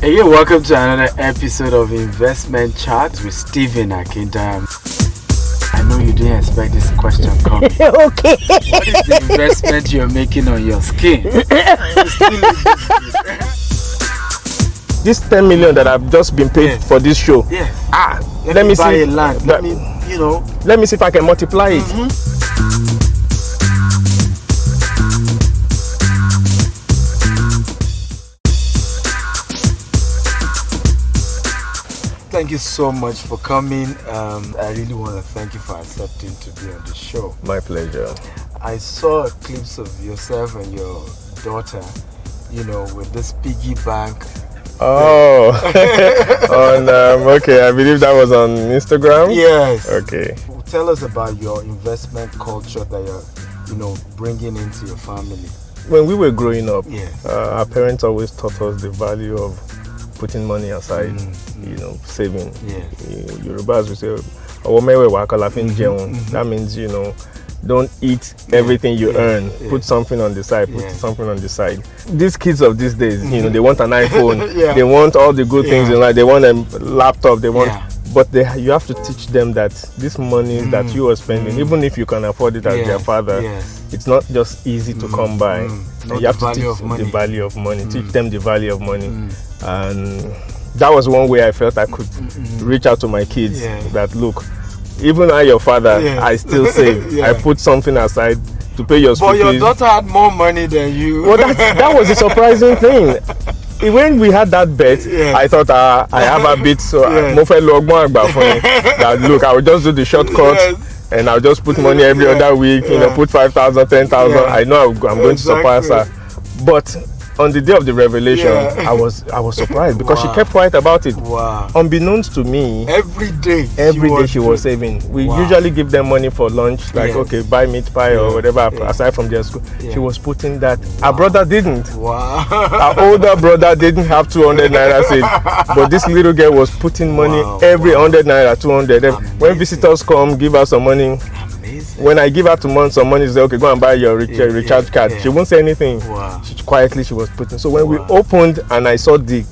Hey, welcome to another episode of Investment Chat with Stephen Akintayo. I know you didn't expect this question coming. Okay. What is the investment you're making on your skin? This 10 million that I've just been paid for this show. Yes. Let me buy see. a land. Let me see if I can multiply it. Thank you so much for coming. I really want to thank you for accepting to be on the show. My pleasure. I saw clips of yourself and your daughter, with this piggy bank. Oh, okay. I believe that was on Instagram. Yes. Okay. Tell us about your investment culture that you're, bringing into your family. When we were growing up, yes. Our parents always taught us the value of putting money aside, saving. Yes. Yorubas will say, that means, don't eat everything you earn. Put something on the side. Put something on the side. These kids of these days, they want an iPhone. They want all the good things in life. They want a laptop. They want, but you have to teach them that this money that you are spending, even if you can afford it as their father, it's not just easy to come by. You have to teach the value of money. Teach them the value of money, and that was one way I felt I could reach out to my kids. That look. Even I, your father, I still save. I put something aside to pay your school fees. But your daughter had more money than you. Well, that was the surprising thing. When we had that bet, I thought I have a bit, so that look, I will just do the shortcut and I'll just put money every other week. Put 5,000, 10,000. I know I'm going to surpass her, but. On the day of the revelation, I was surprised because she kept quiet about it. Wow. Unbeknownst to me, every day she was saving. We usually give them money for lunch, okay, buy meat pie or whatever, aside from their school. She was putting that. Our brother didn't. Wow. Our older brother didn't have 200 naira saved, but this little girl was putting money every 100 naira, 200. Amazing. When visitors come, give her some money. When I give her some money, she say, okay, go and buy your recharge card. She won't say anything. Wow. She was putting. So when we opened and I saw the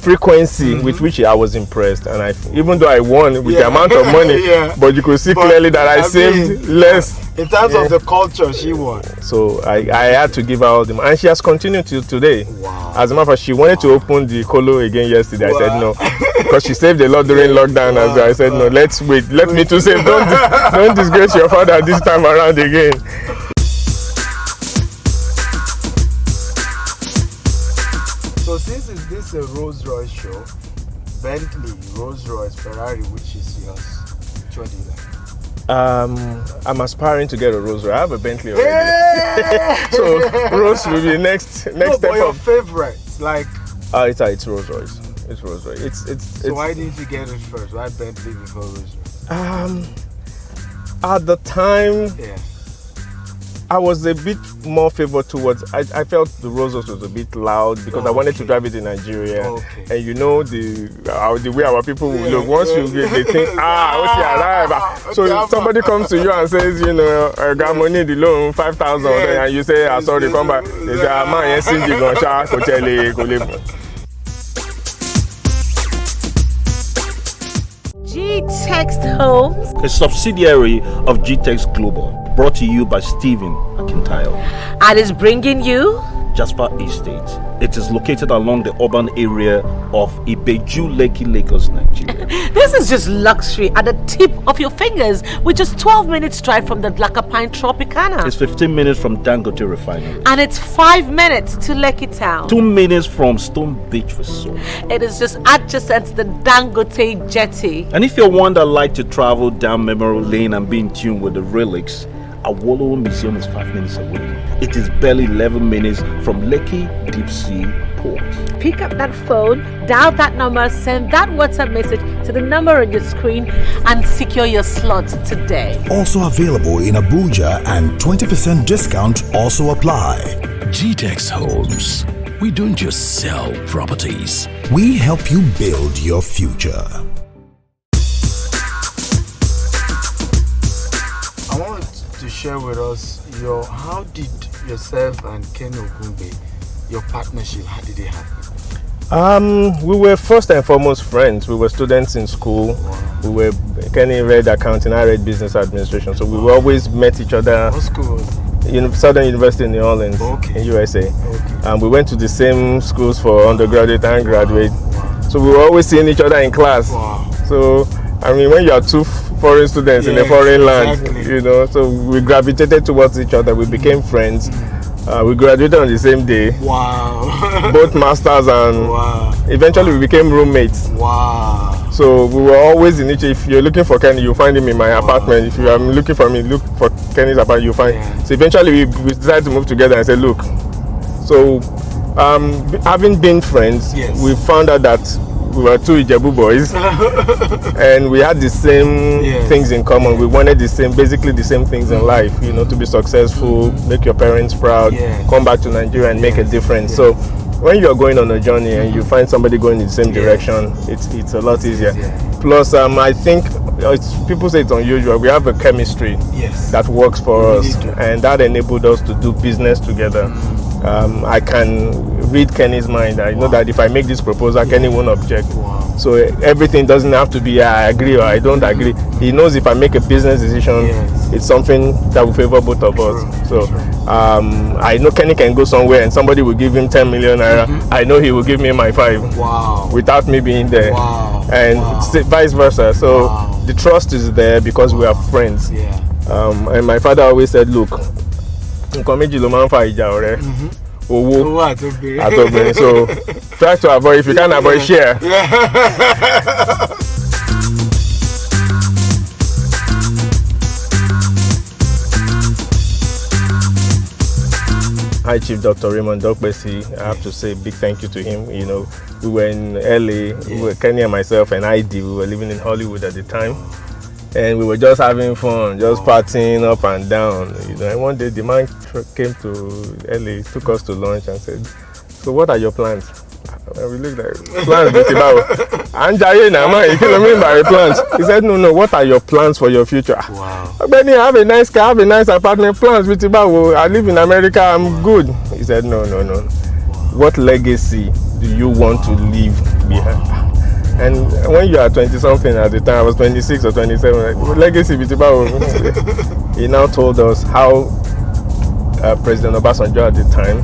frequency with which I was impressed, and even though I won with the amount of money, but you could see clearly that I saved less. In terms of the culture, she won. So I had to give her all the money, and she has continued till today. Wow. As a matter of fact, she wanted to open the colo again yesterday. I said no, because she saved a lot during lockdown as well. I said no, let's wait. Let me to save. Don't disgrace your father this time around again. So since this is a Rolls Royce show, Bentley, Rolls Royce, Ferrari, which is yours? Which one do you like? I'm aspiring to get a Rolls Royce. I have a Bentley already. So Rolls will be next step. But your favorite, like? It's Rolls Royce. It's Rolls Royce. So why didn't you get it first? Why Bentley before Rolls Royce? At the time, I was a bit more favored towards. I felt the Rolls Royce was a bit loud because I wanted to drive it in Nigeria, and the way our people will look. Once you get, they think, So somebody comes to you and says, I got money the loan 5,000, and you say, sorry, come back. They say, man, G-Text Homes, a subsidiary of G-Text Global, brought to you by Stephen Akintayo, and is bringing you Jasper Estate. It is located along the urban area of Ibeju, Lekki, Lagos, Nigeria. This is just luxury at the tip of your fingers, with just 12 minutes drive from the Lakapine Tropicana. It's 15 minutes from Dangote Refinery. And it's 5 minutes to Lekki Town. 2 minutes from Stone Beach Resort. It is just adjacent to the Dangote Jetty. And if you're one that like to travel down memory lane and be in tune with the relics, Awolowo Museum is 5 minutes away. It is barely 11 minutes from Lekki Deep Sea Port. Pick up that phone, dial that number, send that WhatsApp message to the number on your screen, and secure your slot today. Also available in Abuja, and 20% discount also apply. G-Text Homes. We don't just sell properties. We help you build your future. I want to share with us how did yourself and Ken Ogumbe, your partnership, how did it happen? We were first and foremost friends. We were students in school. Kenny read accounting, I read business administration. So we always met each other. What school? Southern University in New Orleans, in USA. And we went to the same schools for undergraduate and graduate. So we were always seeing each other in class. So, I mean, when you are two foreign students in a foreign land, so we gravitated towards each other. We became friends. We graduated on the same day. Wow. Both masters, and eventually we became roommates. Wow. So we were always in each. If you're looking for Kenny, you'll find him in my apartment. If you are looking for me, look for Kenny's apartment, you'll find. So eventually we decided to move together and say, look. So having been friends, we found out that we were two Ijebu boys, and we had the same things in common. We wanted basically the same things in life, to be successful, make your parents proud, come back to Nigeria and make a difference. So when you're going on a journey and you find somebody going in the same direction, it's a lot easier. Plus, I think people say it's unusual. We have a chemistry that works for us, and that enabled us to do business together. I can read Kenny's mind. I know that if I make this proposal, Kenny won't object. So everything doesn't have to be I agree or I don't agree. He knows if I make a business decision, it's something that will favor both of us. So I know Kenny can go somewhere and somebody will give him 10 million naira. I know he will give me my 5 without me being there. And vice versa. So the trust is there because we are friends. And my father always said, look, owó àtobìnrin, so try to avoid, if you can avoid, share. Hi, Chief Dr. Raymond Dokbesi. I have to say a big thank you to him. We were in LA, we were Kenny and myself and ID. We were living in Hollywood at the time. And we were just having fun, just partying up and down. And one day the man came to LA, took us to lunch and said, so what are your plans? And we looked at plans. You mean by plans? He said, no, what are your plans for your future? Wow. Benny, I have a nice car, I have a nice apartment. Plans with I live in America, I'm good. He said, no. What legacy do you want to leave behind? And when you are 20-something at the time, I was 26 or 27, legacy he now told us how President Obasanjo at the time,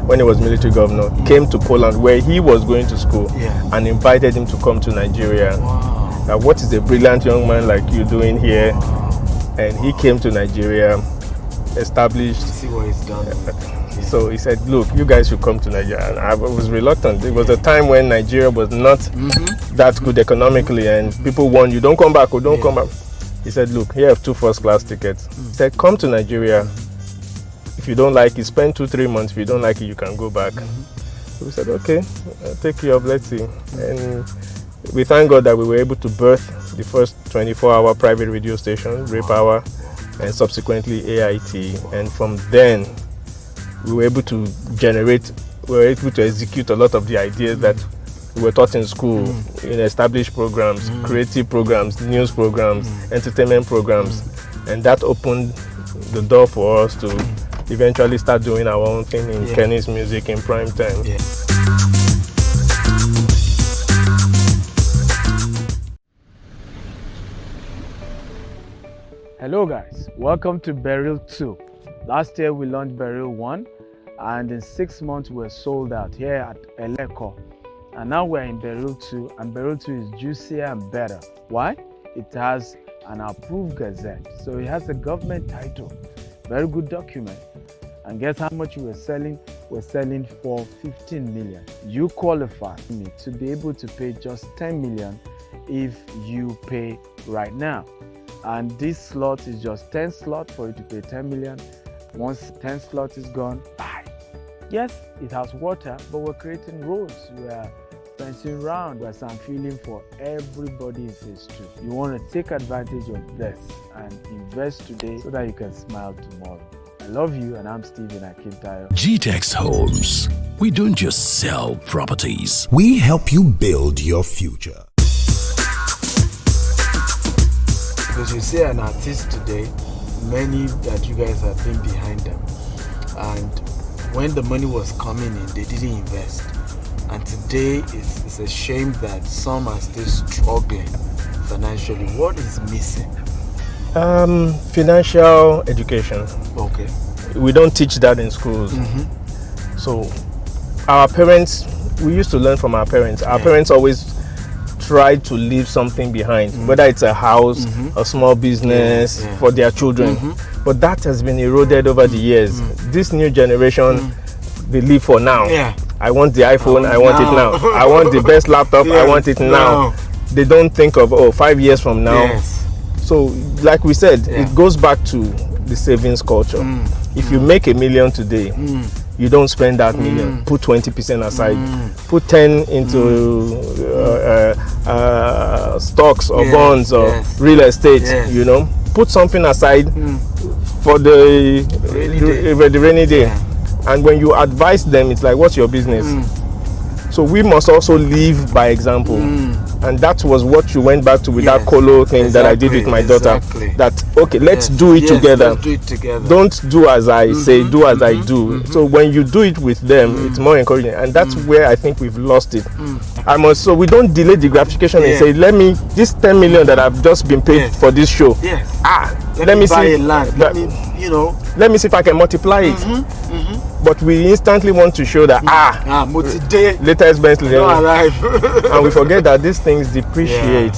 when he was military governor, came to Poland where he was going to school and invited him to come to Nigeria. What is a brilliant young man like you doing here? And he came to Nigeria, established. See what he's done. So he said, look, you guys should come to Nigeria. And I was reluctant. It was a time when Nigeria was not that good economically, and people warned you, don't come back or don't come back. He said, look, here I have 2 first-class tickets. He said, come to Nigeria. If you don't like it, spend 2-3 months. If you don't like it, you can go back. So we said, okay, I'll take you up, let's see. And we thank God that we were able to birth the first 24-hour private radio station, Ray Power, and subsequently AIT. And from then, we were able to execute a lot of the ideas that we were taught in school, in established programs, creative programs, news programs, entertainment programs. And that opened the door for us to eventually start doing our own thing in Kenny's music in prime time. Hello guys, welcome to Burial 2. Last year we launched Burial 1, and in 6 months we were sold out here at Eleko. And now we're in Burial 2, and Burial 2 is juicier and better. Why? It has an approved gazette, so it has a government title. Very good document. And guess how much we're selling? We're selling for 15 million. You qualify to be able to pay just 10 million if you pay right now. And this slot is just 10 slots for you to pay 10 million. Once 10 slots is gone, bye. Yes, it has water, but we're creating roads. We are fencing around. There's some feeling for everybody in phase 2. You want to take advantage of this and invest today so that you can smile tomorrow. I love you, and I'm Stephen Akintayo. GTEX Homes. We don't just sell properties. We help you build your future. Because you see an artist today, many that you guys have been behind them. And when the money was coming in, they didn't invest. and today it's a shame that some are still struggling financially. What is missing? Financial education. Okay. We don't teach that in schools. So our parents, we used to learn from our parents. Our parents always tried to leave something behind, whether it's a house, a small business for their children. But that has been eroded over the years. This new generation, they live for now. I want the iPhone, I want it now. I want the best laptop, I want it now. They don't think of 5 years from now. So like we said, it goes back to the savings culture. If you make $1 million today, you don't spend that million. Put 20% aside. Put 10 into stocks or bonds or real estate. You know, put something aside for the rainy day. And when you advise them, it's like, what's your business? So we must also live by example. And that was what you went back to with that colo thing that I did with my daughter. That, okay, let's do it together. Let's do it together. Don't do as I say, do as I do. So when you do it with them, it's more encouraging. And that's where I think we've lost it. So we don't delay the gratification and say, let me, this 10 million that I've just been paid for this show. Let me buy see, a land. Let me see if I can multiply it. But we instantly want to show that latest Bentley, and we forget that these things depreciate.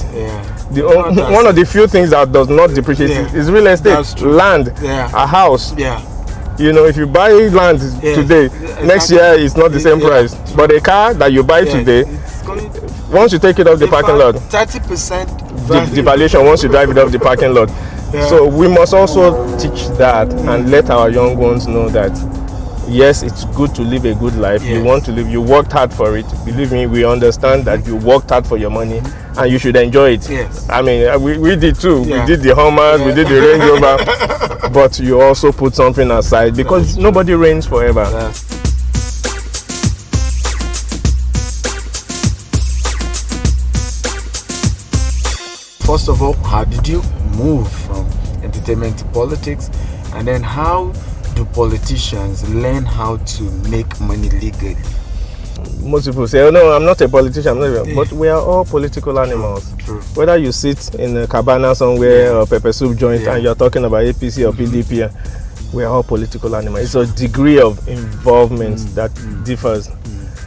One of the few things that does not depreciate is real estate, land, a house. You know, if you buy land today, next year it's not the same price. But a car that you buy today, once you take it off the parking lot, 30% the valuation once you drive it off the parking lot. So we must also teach that and let our young ones know that yes, it's good to live a good life. You want to live, you worked hard for it. Believe me, we understand that you worked hard for your money and you should enjoy it. I mean, we did too. We did the Hummers, we did the Range Rover, but you also put something aside because nobody reigns forever. First of all, how did you move from entertainment to politics? And then how do politicians learn how to make money legally? Most people say, oh no, I'm not a politician, but we are all political animals. True. Whether you sit in a cabana somewhere or pepper soup joint and you're talking about APC or PDP, we are all political animals. It's a degree of involvement that differs.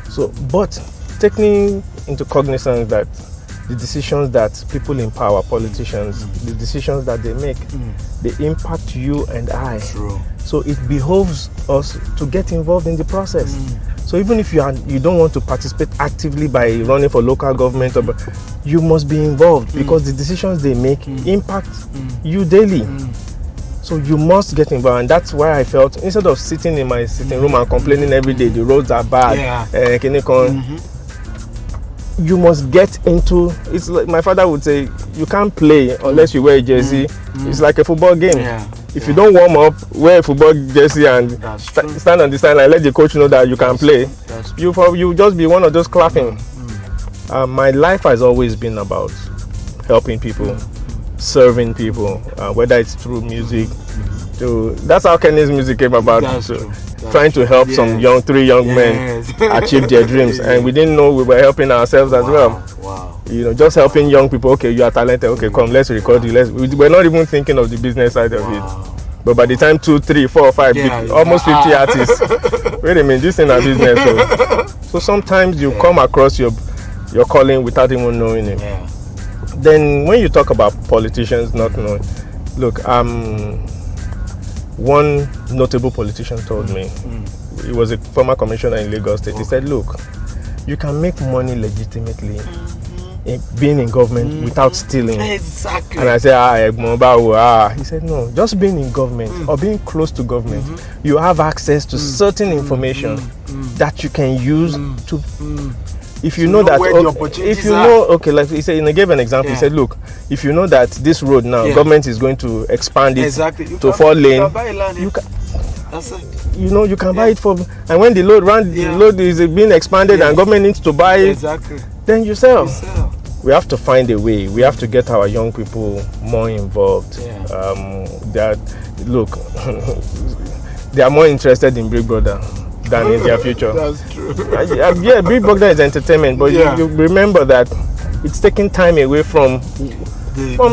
So, but taking into cognizance that the decisions that people in power, politicians, the decisions that they make, they impact you and I. True. So it behoves us to get involved in the process. So even if you don't want to participate actively by running for local government, you must be involved because the decisions they make impact you daily. So you must get involved, and that's why I felt instead of sitting in my sitting room and complaining every day, the roads are bad, you must get into. It's like my father would say, you can't play unless you wear a jersey. It's like a football game. If you don't warm up, wear a football jersey and stand on the sideline, let the coach know that you can play, you just be one of those clapping. My life has always been about helping people, serving people, whether it's through music. That's how Kenny's music came about. Trying to help some three young men achieve their dreams, and we didn't know we were helping ourselves as well. You know, just helping young people. Okay, you are talented. Okay, come, let's record you. We're not even thinking of the business side of it. But by the time 2, 3, 4, 5, almost 50 artists. Wait a minute, this is a business. So sometimes you come across your calling without even knowing it. Then when you talk about politicians not knowing, look, one notable politician told me, he was a former commissioner in Lagos State. He said, look, you can make money legitimately being in government without stealing. Exactly. And I said, he said, no, just being in government or being close to government, you have access to certain information that you can use to. If you know that, if you know, like he said, he gave an example. He said, look, if you know that this road now, government is going to expand it to 4 lane, you can. That's it. You know, you can buy it for, and when the load is being expanded and government needs to buy it, then you sell. We have to find a way. We have to get our young people more involved. Look, they are more interested in Big Brother than in their future. That's true. Yeah, Big Brother is entertainment, but you remember that it's taking time away from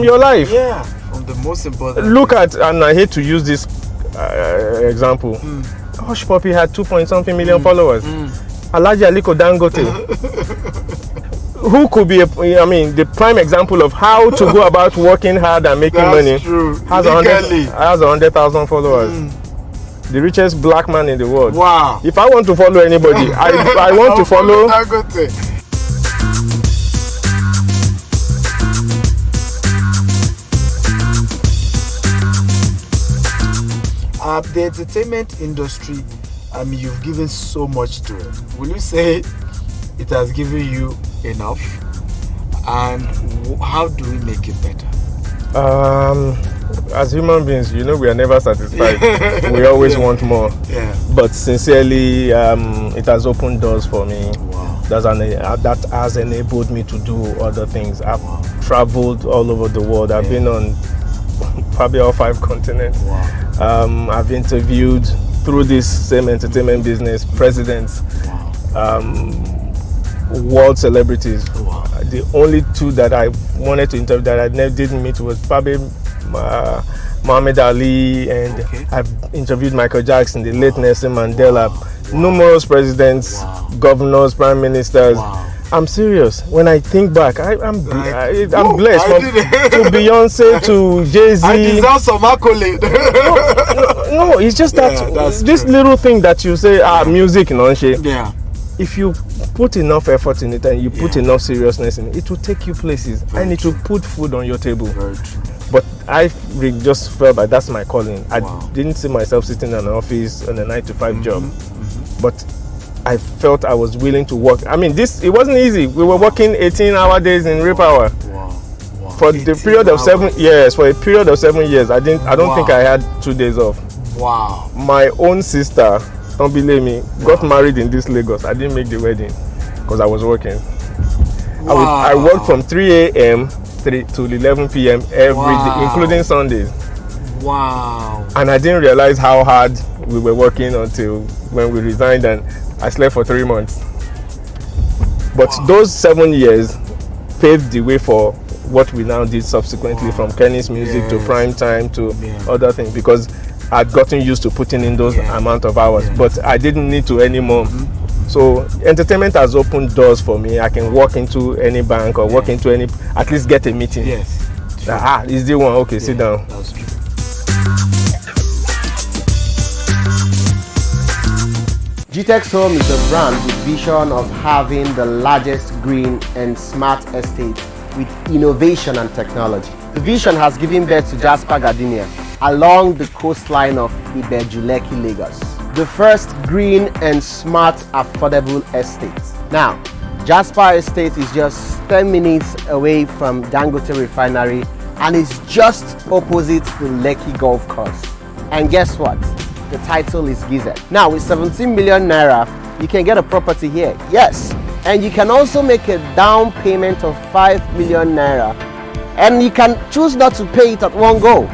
your life. Yeah, from the most important. Look at, and I hate to use this example. Hush Puppy had 2-point-something million followers. Alhaji Aliko Dangote, who could be the prime example of how to go about working hard and making money, has 100,000 followers. The richest black man in the world. Wow. If I want to follow anybody, I want to follow Dangote. The entertainment industry, you've given so much to it. Will you say it has given you enough? And how do we make it better? As human beings, we are never satisfied. We always want more. Yeah. But sincerely, it has opened doors for me. Wow. That has enabled me to do other things. I've traveled all over the world. I've been on probably all 5 continents. Wow. I've interviewed through this same entertainment business presidents, world celebrities. Wow. The only 2 that I wanted to interview that I never didn't meet was probably Muhammad Ali, and I've interviewed Michael Jackson, the late Nelson Mandela, numerous presidents, governors, prime ministers. I'm serious. When I think back, I'm blessed. To Beyonce, to Jay-Z. I deserve some accolade. No, it's just that this little thing that you say, music, Yeah. If you put enough effort in it and you put enough seriousness in it, it will take you places. And it will put food on your table. Very true. But I just felt like that's my calling. I didn't see myself sitting in an office on a 9-to-5 job. But I felt I was willing to work. It wasn't easy. We were working 18-hour days in real power. For the period of 7 years. For a period of 7 years, I don't think I had 2 days off. Wow. My own sister, don't believe me, got married in this Lagos. I didn't make the wedding because I was working. I worked from 3 a.m. to 11 p.m. every day, including Sundays. Wow. And I didn't realize how hard we were working until when we resigned, and I slept for 3 months. But those 7 years paved the way for what we now did subsequently, from Kenny's music to Prime Time to other things, because I'd gotten used to putting in those amount of hours, but I didn't need to anymore. So entertainment has opened doors for me. I can walk into any bank or walk into at least get a meeting. Yes. Is the one? Okay, sit down. That's true. GTEX Home is a brand with vision of having the largest green and smart estate with innovation and technology. The vision has given birth to Jasper Gardenia along the coastline of Ibejuleki, Lagos. The first green and smart affordable estate. Now, Jasper Estate is just 10 minutes away from Dangote Refinery and is just opposite the Lekki Golf Course. And guess what? The title is Gizet. Now, with 17 million naira, you can get a property here. Yes. And you can also make a down payment of 5 million naira. And you can choose not to pay it at one go.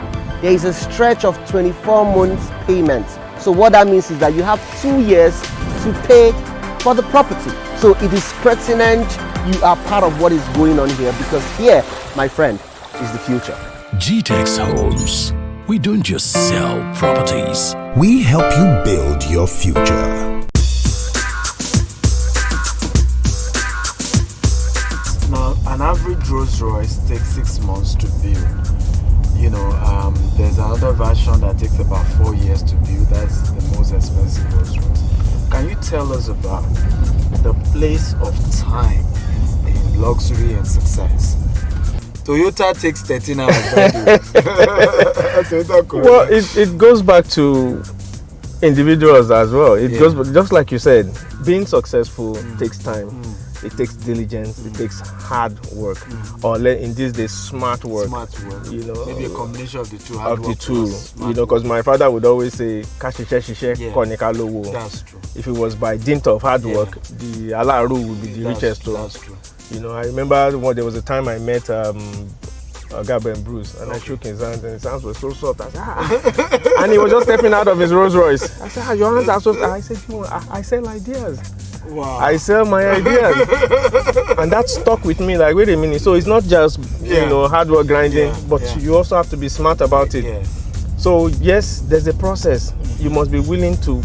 There is a stretch of 24 months payment. So what that means is that you have 2 years to pay for the property. So it is pertinent you are part of what is going on here, because here, my friend, is the future. GTEX Homes. We don't just sell properties. We help you build your future. Now, an average Rolls Royce takes 6 months to build. There's another version that takes about 4 years to build. That's the most expensive Rolls Royce. Can you tell us about the place of time in luxury and success? Toyota takes 13 hours. Well, it goes back to individuals as well. It goes just like you said, being successful takes time. It takes diligence. It takes hard work, or in these days, smart work. Maybe a combination of the two. Because my father would always say, That's true. If it was by dint of hard work, the Alaru would be the richest. That's true. I remember there was a time I met Gabba and Bruce, and I shook his hand, and his hands were so soft. I said, and he was just stepping out of his Rolls Royce. I said, your hands are so soft. I said, I sell ideas. Wow. I sell my ideas. And that stuck with me, like, wait a minute. So it's not just, hard work grinding, but you also have to be smart about it. Yes. So yes, there's a process. You must be willing to.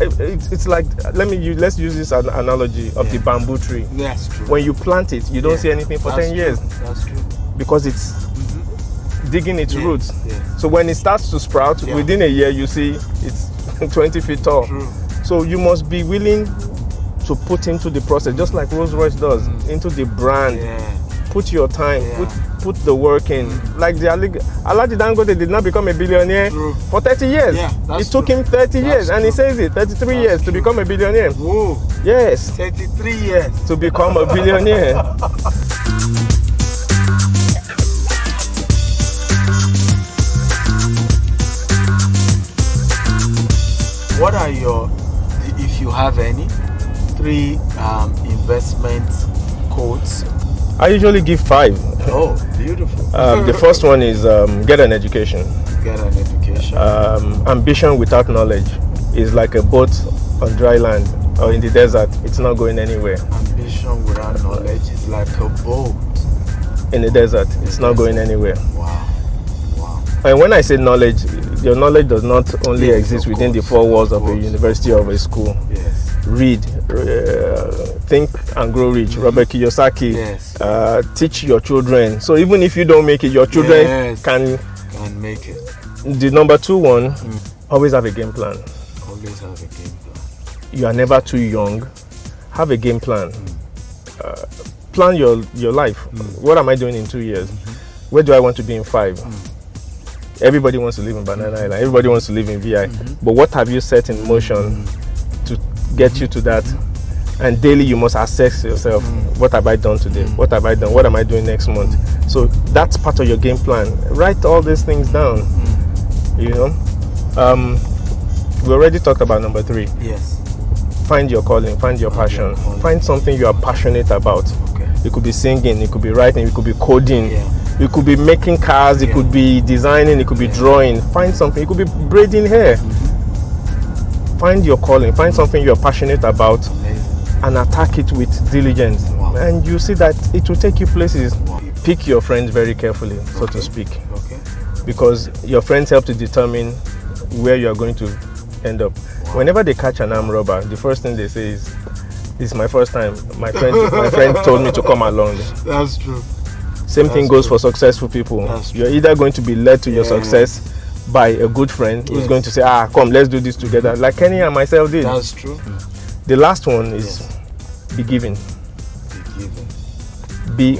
It's like, let's use this analogy of the bamboo tree. That's true. When you plant it, you don't see anything for 10 years. That's true. Because it's digging its roots. Yeah. So when it starts to sprout, within a year you see it's 20 feet tall. True. So you must be willing to put into the process, just like Rolls-Royce does, into the brand. Yeah. Put your time, put the work in. Like the Alhaji Dangote did not become a billionaire for 30 years. Yeah, it took him 30 years, and he says it, 33 years to become a billionaire. Whoa. Yes. 33 years. To become a billionaire. What are your, if you have any, 3 investment quotes? I usually give 5. Oh, beautiful. The first one is get an education. Get an education. Ambition without knowledge is like a boat on dry land or in the desert. It's not going anywhere. Ambition without knowledge is like a boat in the desert. It's not going anywhere. Wow. Wow. And when I say knowledge, your knowledge does not only exist within the 4 walls of a university or of a school. Yes. Read, Think and Grow Rich, Robert Kiyosaki. Yes. Teach your children. So even if you don't make it, your children can make it. The number 2 one, always have a game plan. Always have a game plan. You are never too young. Have a game plan. Plan your life. What am I doing in 2 years? Where do I want to be in 5? Everybody wants to live in Banana Island. Everybody wants to live in VI. But what have you set in motion to get you to that? And daily you must assess yourself. What have I done today? What have I done? What am I doing next month? So that's part of your game plan. Write all these things down. We already talked about number 3. Yes. Find your calling, find your passion. Find something you are passionate about. Okay. It could be singing, it could be writing, it could be coding. It could be making cars, it could be designing, it could be drawing. Find something, it could be braiding hair. Find your calling, find something you're passionate about. And attack it with diligence. And you see that it will take you places. Pick your friends very carefully, so to speak. Because your friends help to determine where you are going to end up. Whenever they catch an armed robber, the first thing they say is, "This is my first time. My friend told me to come along." That's true. Same thing goes for successful people. You're either going to be led to your success by a good friend who's going to say, come, let's do this together, like Kenny and myself did. That's true. The last one is be giving. Be giving.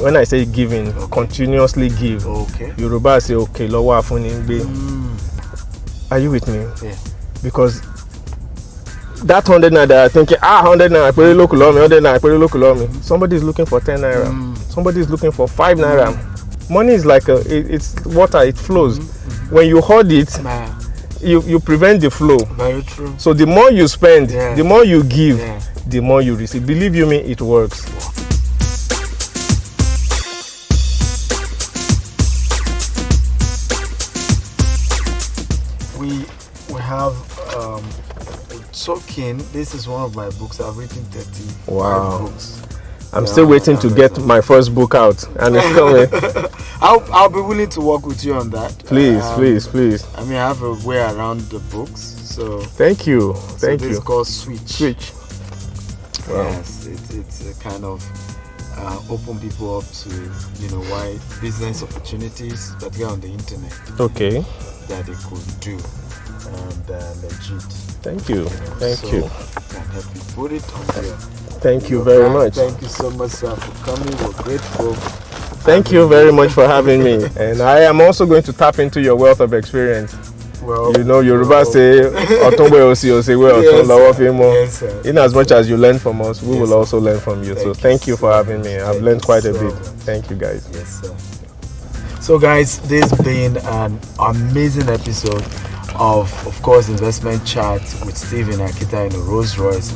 When I say giving, continuously give. Okay. Yoruba say, okay, lowa afuningbe. Are you with me? Yeah. Because that 100 naira, thinking, 100 naira, pay local law me, 100 naira, pay local law me. Somebody is looking for 10 naira. Somebody is looking for 5 naira. Money is like it's water, it flows. When you hold it, you prevent the flow. Very true. So the more you spend, the more you give, the more you receive. Believe you me, it works. We have Token. This is one of my books. I've written 35 books. I'm still waiting to get my first book out, and it's coming. I'll be willing to work with you on that. Please. I mean, I have a way around the books, so. Thank you. It's called Switch. Wow. Yes, it's a kind of open people up to why business opportunities that get on the internet. Okay. That they could do, and legit. Thank you. Thank you. Can help you put it on your. Thank you very much. Thank you so much, sir, for coming. We're grateful. Thank you very much for having me. And I am also going to tap into your wealth of experience. Well, Yoruba say, in as much as you learn from us, we will also learn from you. So thank you for having me. I've learned quite a bit. Thank you, guys. Yes, sir. So, guys, this has been an amazing episode of course, Investment Chat with Stephen Akintayo and Rolls Royce.